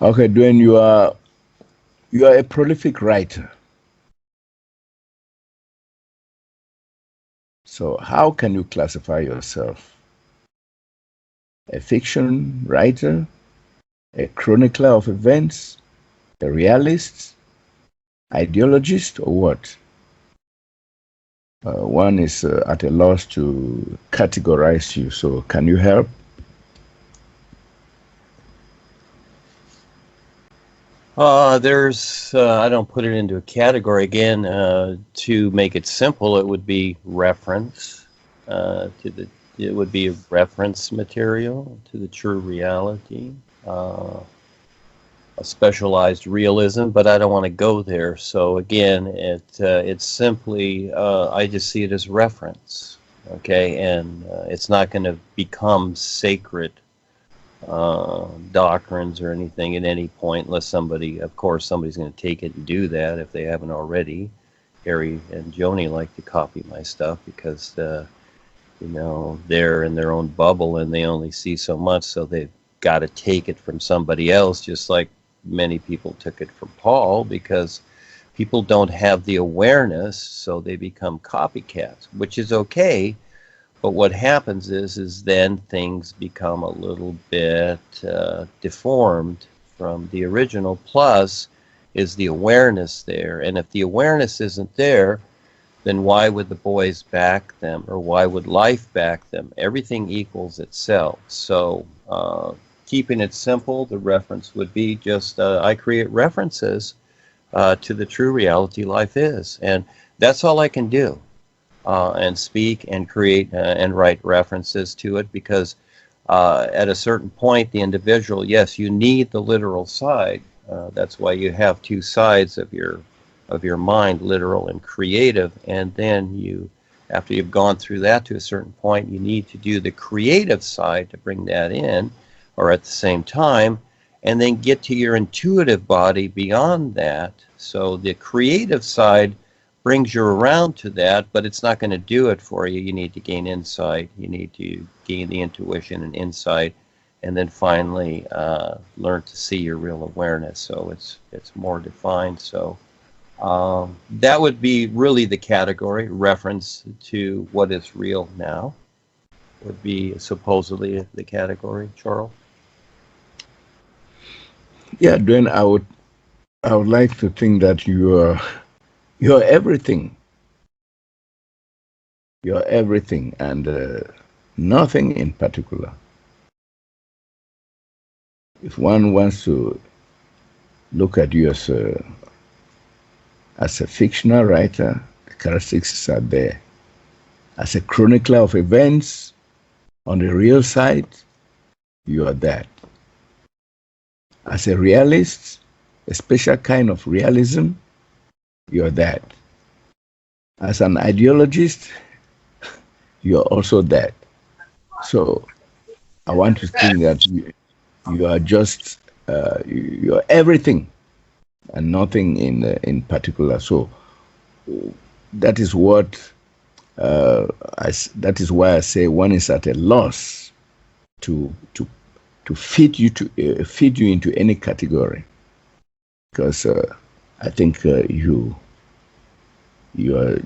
Okay, Duane, you are a prolific writer. So how can you classify yourself? A fiction writer, a chronicler of events, a realist, ideologist, or what? One is at a loss to categorize you. So can you help? I don't put it into a category again. To make it simple, it would be reference it would be a reference material to the true reality, uh, a specialized realism, but I don't want to go there. So again, it's simply I just see it as reference, okay, and it's not going to become sacred doctrines or anything at any point, unless somebody, of course, somebody's going to take it and do that if they haven't already. Harry and Joni like to copy my stuff because, they're in their own bubble and they only see so much, so they've got to take it from somebody else, just like many people took it from Paul, because people don't have the awareness, so they become copycats, which is okay. But what happens is then things become a little bit deformed from the original. Plus, is the awareness there? And if the awareness isn't there, then why would the boys back them, or why would life back them? Everything equals itself. So, keeping it simple, the reference would be just I create references to the true reality life is, and that's all I can do, and speak and create and write references to it, because at a certain point, the individual, yes, you need the literal side. That's why you have two sides of your mind, literal and creative, and then you, after you've gone through that to a certain point, you need to do the creative side to bring that in, or at the same time, and then get to your intuitive body beyond that. So the creative side brings you around to that, but it's not going to do it for you. You need to gain insight. You need to gain the intuition and insight, and then finally learn to see your real awareness. So it's more defined. So that would be really the category. Reference to what is real now would be supposedly the category, Charles. Yeah, Duane, I would like to think that you're everything. You're everything and nothing in particular. If one wants to look at you as a fictional writer, the characteristics are there. As a chronicler of events on the real side, you are that. As a realist, a special kind of realism, you are that. As an ideologist, you are also that. So I want to think that you are just you are everything and nothing in particular. So that is what that is why I say one is at a loss to to feed you into any category, because I think you are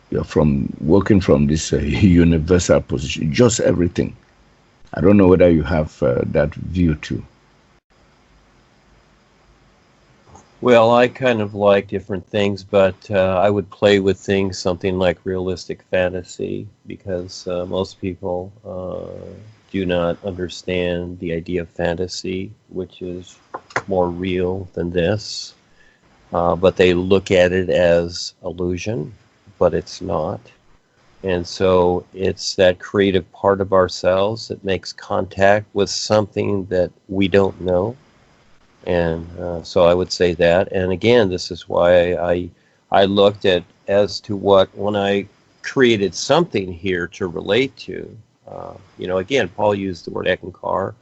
you're from working from this universal position, just everything. I don't know whether you have that view too. Well, I kind of like different things, but I would play with things, something like realistic fantasy, because most people do not understand the idea of fantasy, which is more real than this. But they look at it as illusion, but it's not. And so it's that creative part of ourselves that makes contact with something that we don't know. And so I would say that. And again, this is why I looked at as to what, when I created something here to relate to, again, Paul used the word ekankar,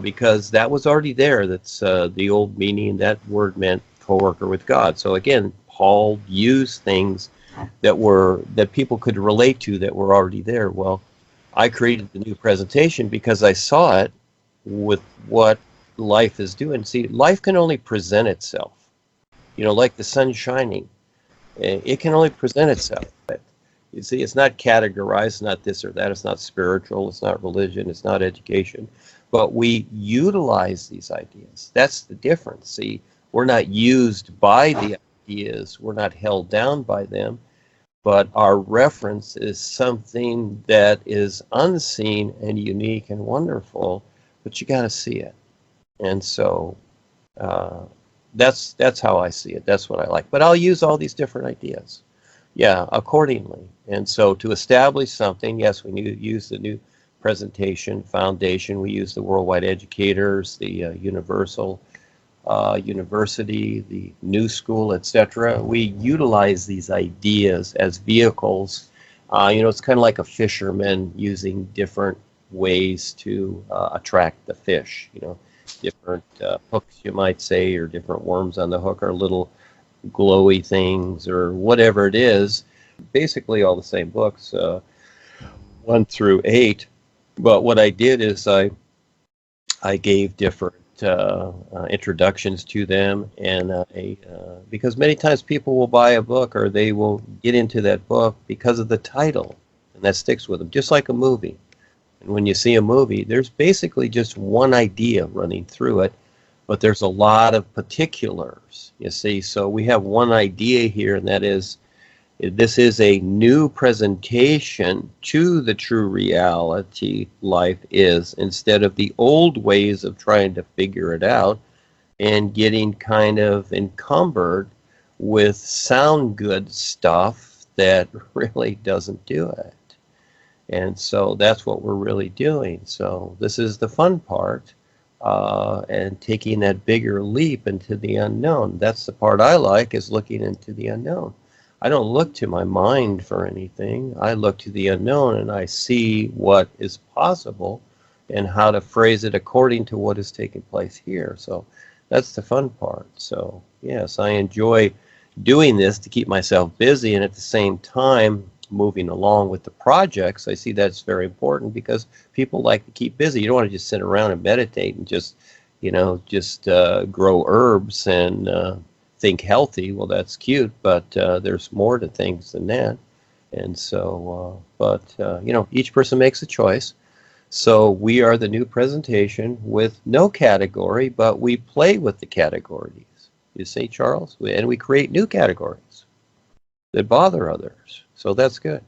because that was already there. That's the old meaning. That word meant co-worker with God. So again, Paul used things that people could relate to that were already there. Well, I created the new presentation because I saw it with what life is doing. See, life can only present itself. You know, like the sun shining. It can only present itself. You see, it's not categorized, it's not this or that, it's not spiritual, it's not religion, it's not education. But we utilize these ideas. That's the difference. See, we're not used by the ideas, we're not held down by them, but our reference is something that is unseen and unique and wonderful, but you got to see it. And so that's how I see it. That's what I like. But I'll use all these different ideas, yeah, accordingly. And so to establish something, yes, we need to use the new presentation foundation. We use the worldwide educators, the universal university, the new school, etc. We utilize these ideas as vehicles. You know, it's kind of like a fisherman using different ways to attract the fish. You know, different hooks, you might say, or different worms on the hook, or little glowy things, or whatever it is. Basically, all the same books, 1 through 8. But what I did is I gave different introductions to them, and because many times people will buy a book or they will get into that book because of the title, and that sticks with them, just like a movie. And when you see a movie, there's basically just one idea running through it, but there's a lot of particulars, you see. So we have one idea here, and that is, this is a new presentation to the true reality life is, instead of the old ways of trying to figure it out and getting kind of encumbered with sound good stuff that really doesn't do it. And so that's what we're really doing. So this is the fun part, and taking that bigger leap into the unknown. That's the part I like, is looking into the unknown. I don't look to my mind for anything. I look to the unknown, and I see what is possible and how to phrase it according to what is taking place here. So that's the fun part. So yes, I enjoy doing this to keep myself busy, and at the same time moving along with the projects. I see that's very important, because people like to keep busy. You don't want to just sit around and meditate and just, you know, just grow herbs and think healthy. Well, that's cute, but there's more to things than that. And so, you know, each person makes a choice. So we are the new presentation with no category, but we play with the categories. You see, Charles? And we create new categories that bother others. So that's good.